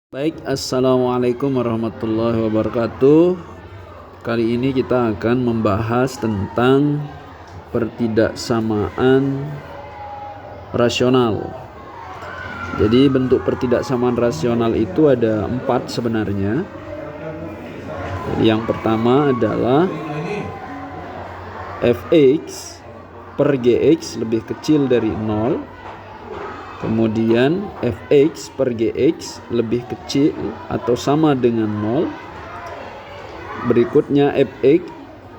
Baik, assalamualaikum warahmatullahi wabarakatuh. Kali ini kita akan membahas tentang pertidaksamaan rasional. Jadi bentuk pertidaksamaan rasional itu ada 4 sebenarnya. Yang pertama adalah fx per gx lebih kecil dari 0. Kemudian fx per gx lebih kecil atau sama dengan 0. Berikutnya fx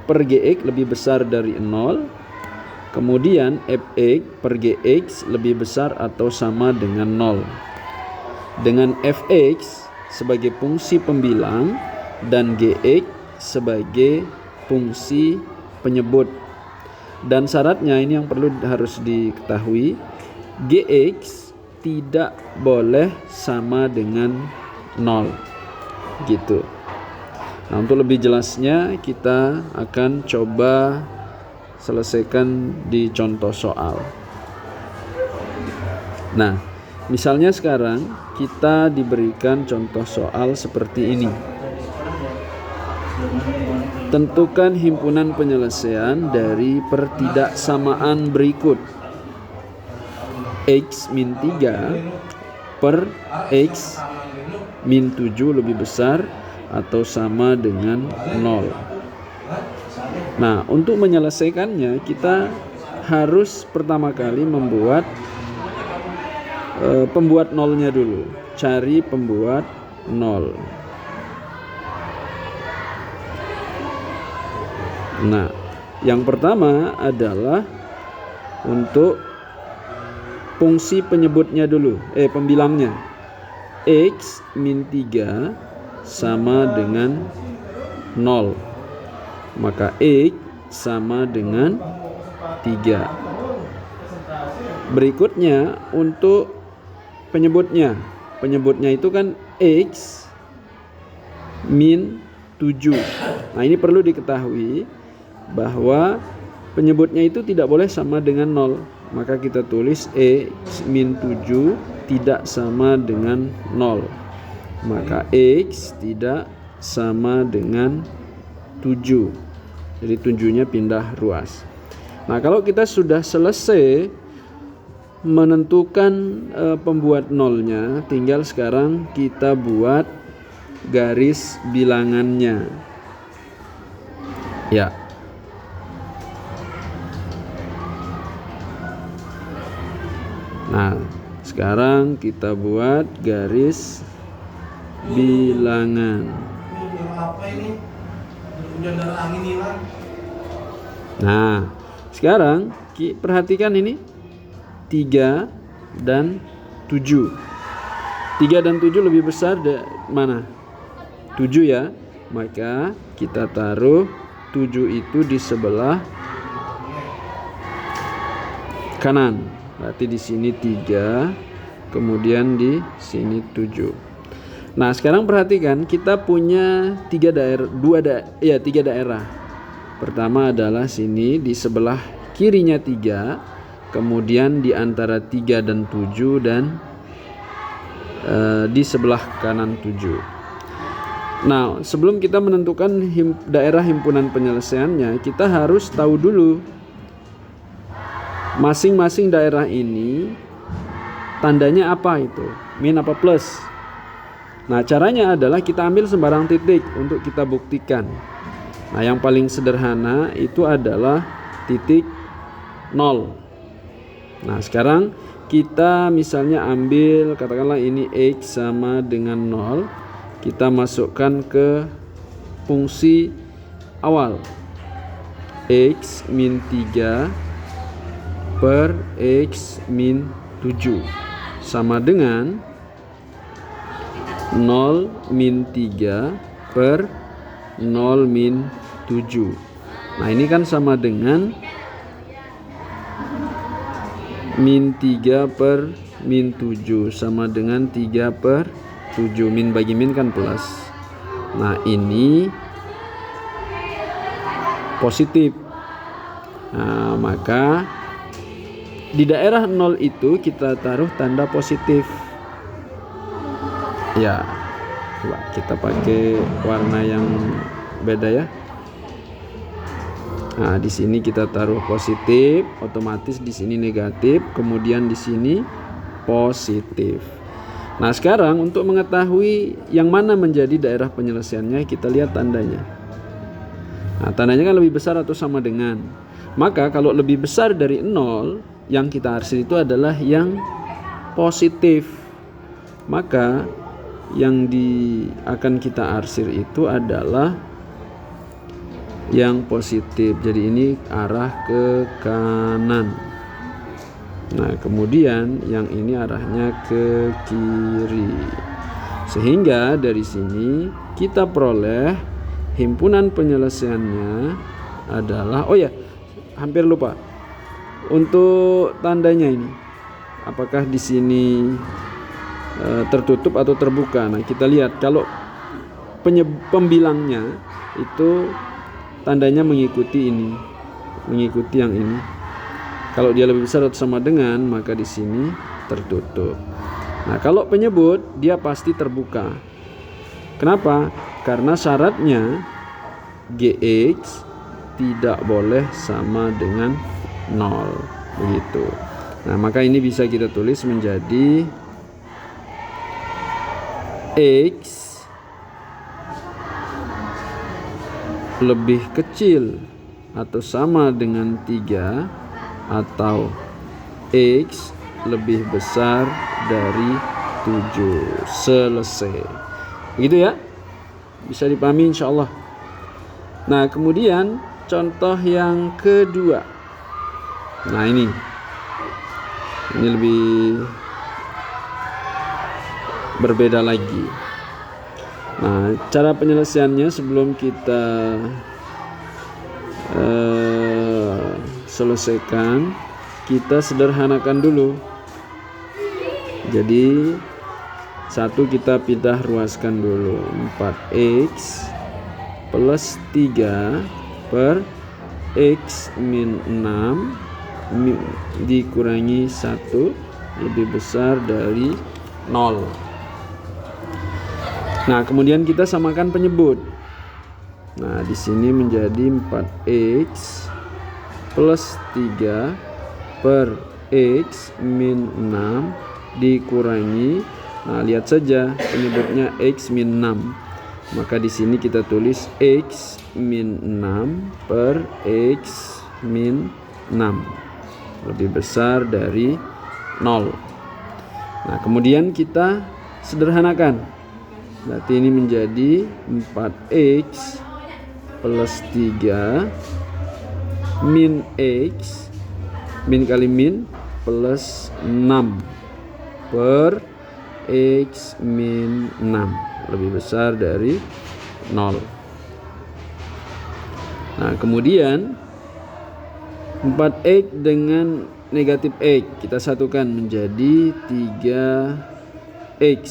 per gx lebih besar dari 0. Kemudian fx per gx lebih besar atau sama dengan 0. Dengan fx sebagai fungsi pembilang dan gx sebagai fungsi penyebut. Dan syaratnya ini yang harus diketahui, gx tidak boleh sama dengan 0 gitu. Nah, untuk lebih jelasnya kita akan coba selesaikan di contoh soal. Nah, misalnya sekarang kita diberikan contoh soal seperti ini. Tentukan himpunan penyelesaian dari pertidaksamaan berikut. X min 3 per X min 7 lebih besar atau sama dengan 0. Nah, untuk menyelesaikannya kita harus pertama kali membuat pembuat nolnya dulu. Cari pembuat 0. Nah, yang pertama adalah untuk fungsi penyebutnya dulu, pembilangnya. X min 3 sama dengan 0. Maka X sama dengan 3. Berikutnya untuk penyebutnya. Penyebutnya itu kan X min 7. Nah, ini perlu diketahui bahwa penyebutnya itu tidak boleh sama dengan 0. Maka kita tulis X min 7 tidak sama dengan 0. Maka X tidak sama dengan 7. Jadi 7-nya pindah ruas. Nah, kalau kita sudah selesai menentukan pembuat nolnya, tinggal sekarang kita buat garis bilangannya. Ya. Nah, sekarang kita buat garis bilangan. Nah, sekarang perhatikan ini 3 dan 7. 3 dan 7 lebih besar mana? 7 ya. Maka kita taruh 7 itu di sebelah kanan. Berarti di sini 3, kemudian di sini 7. Nah, sekarang perhatikan kita punya 3 daerah. Pertama adalah sini di sebelah kirinya 3, kemudian di antara 3 dan 7 dan di sebelah kanan 7. Nah, sebelum kita menentukan daerah himpunan penyelesaiannya, kita harus tahu dulu masing-masing daerah ini tandanya apa itu, min apa plus. Nah, caranya adalah kita ambil sembarang titik untuk kita buktikan. Nah, yang paling sederhana itu adalah titik 0. Nah, sekarang kita misalnya ambil, katakanlah ini X sama dengan 0. Kita masukkan ke fungsi awal. X min 3 per X min 7 sama dengan 0 min 3 per 0 min 7. Nah, ini kan sama dengan min 3 per min 7 sama dengan 3 per 7. Min bagi min kan plus. Nah, ini positif. Nah, maka di daerah 0 itu kita taruh tanda positif. Ya, coba kita pakai warna yang beda ya. Nah, di sini kita taruh positif, otomatis di sini negatif, kemudian di sini positif. Nah, sekarang untuk mengetahui yang mana menjadi daerah penyelesaiannya, kita lihat tandanya. Nah, tandanya kan lebih besar atau sama dengan. Maka kalau lebih besar dari 0, yang kita arsir itu adalah yang positif. Maka yang akan kita arsir itu adalah yang positif. Jadi ini arah ke kanan. Nah, kemudian yang ini arahnya ke kiri. Sehingga dari sini kita peroleh himpunan penyelesaiannya adalah, oh ya, hampir lupa. Untuk tandanya ini, apakah di sini tertutup atau terbuka? Nah, kita lihat kalau pembilangnya itu tandanya mengikuti ini, mengikuti yang ini. Kalau dia lebih besar atau sama dengan, maka di sini tertutup. Nah, kalau penyebut dia pasti terbuka. Kenapa? Karena syaratnya GX tidak boleh sama dengan 0, begitu. Nah, maka ini bisa kita tulis menjadi X lebih kecil atau sama dengan 3 atau X lebih besar dari 7. Selesai. Begitu ya. Bisa dipahami insyaallah. Nah, kemudian contoh yang kedua. Nah, ini lebih berbeda lagi. Nah, cara penyelesaiannya sebelum kita selesaikan, kita sederhanakan dulu. Jadi satu kita pindah ruaskan dulu. 4x plus 3 per x min 6 dikurangi 1 lebih besar dari 0. Nah, kemudian kita samakan penyebut. Nah, di sini menjadi 4x plus 3 per x min 6 dikurangi. Nah, lihat saja penyebutnya x min 6. Maka di sini kita tulis x min 6 per x min 6 lebih besar dari 0. Nah, kemudian kita sederhanakan. Berarti ini menjadi 4x plus 3 min x, min kali min, plus 6 per x min 6 lebih besar dari 0. Nah, kemudian 4x dengan negatif x kita satukan menjadi 3x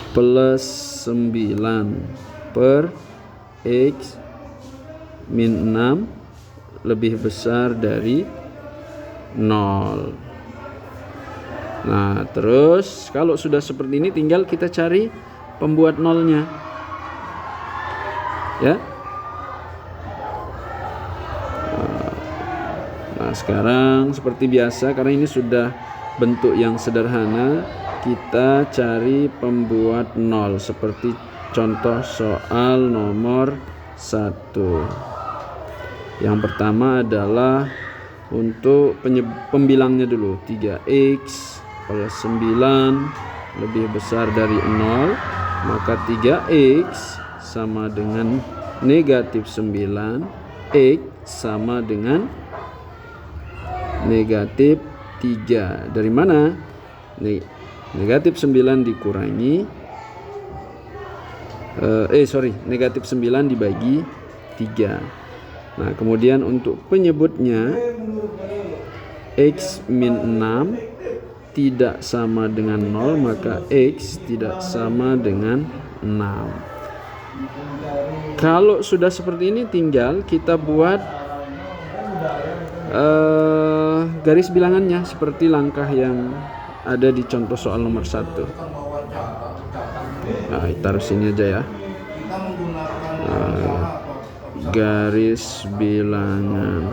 plus 9 per x min 6 lebih besar dari 0. Nah, terus kalau sudah seperti ini tinggal kita cari pembuat nolnya ya. Nah, sekarang seperti biasa, karena ini sudah bentuk yang sederhana, kita cari pembuat nol seperti contoh soal nomor 1. Yang pertama adalah untuk pembilangnya dulu. 3x plus 9 lebih besar dari 0, maka 3x sama dengan negatif 9, x sama dengan negatif 3. Dari mana? Negatif 9 dikurangi negatif 9 dibagi 3. Nah, kemudian untuk penyebutnya x min 6 tidak sama dengan 0, maka x tidak sama dengan 6. Kalau sudah seperti ini tinggal kita buat garis bilangannya seperti langkah yang ada di contoh soal nomor 1. Nah, taruh sini aja ya. Garis bilangan.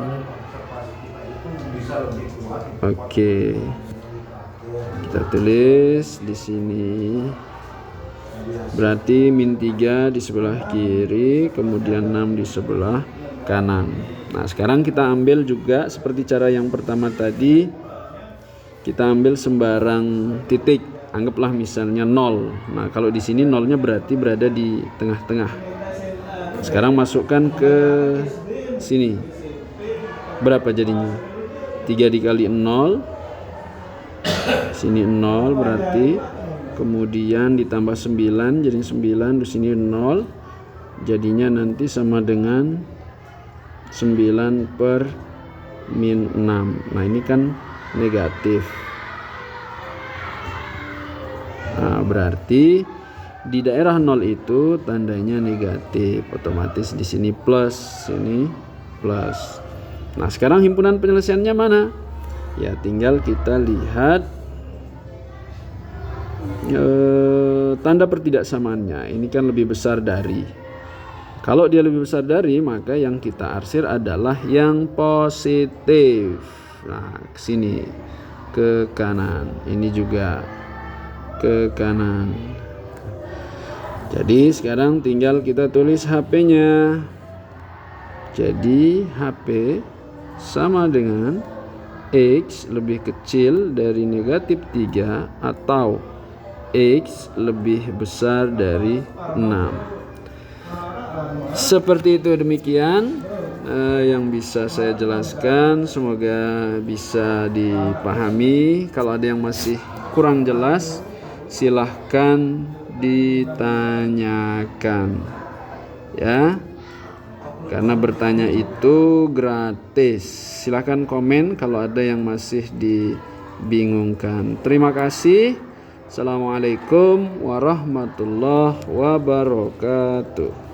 Oke. Kita tulis di sini. Berarti min 3 di sebelah kiri, kemudian 6 di sebelah kanan. Nah, sekarang kita ambil juga seperti cara yang pertama tadi. Kita ambil sembarang titik. Anggaplah misalnya 0. Nah, kalau di sini nolnya berarti berada di tengah-tengah. Sekarang masukkan ke sini. Berapa jadinya? 3 dikali 0. Sini 0 berarti. Kemudian ditambah 9 jadi 9, di sini 0. Jadinya nanti sama dengan 9 per min 6. Nah, ini kan negatif. Nah, berarti di daerah 0 itu tandanya negatif. Otomatis di sini plus, sini plus. Nah, sekarang himpunan penyelesaiannya mana? Ya, tinggal kita lihat tanda pertidaksamaannya. Ini kan lebih besar dari. Kalau dia lebih besar dari, maka yang kita arsir adalah yang positif. Nah, ke sini ke kanan. Ini juga ke kanan. Jadi sekarang tinggal kita tulis HP-nya. Jadi HP sama dengan X lebih kecil dari negatif 3 atau X lebih besar dari 6. Seperti itu, demikian yang bisa saya jelaskan. Semoga bisa dipahami. Kalau ada yang masih kurang jelas, silahkan ditanyakan ya, karena bertanya itu gratis. Silahkan komen kalau ada yang masih dibingungkan. Terima kasih. Assalamualaikum warahmatullahi wabarakatuh.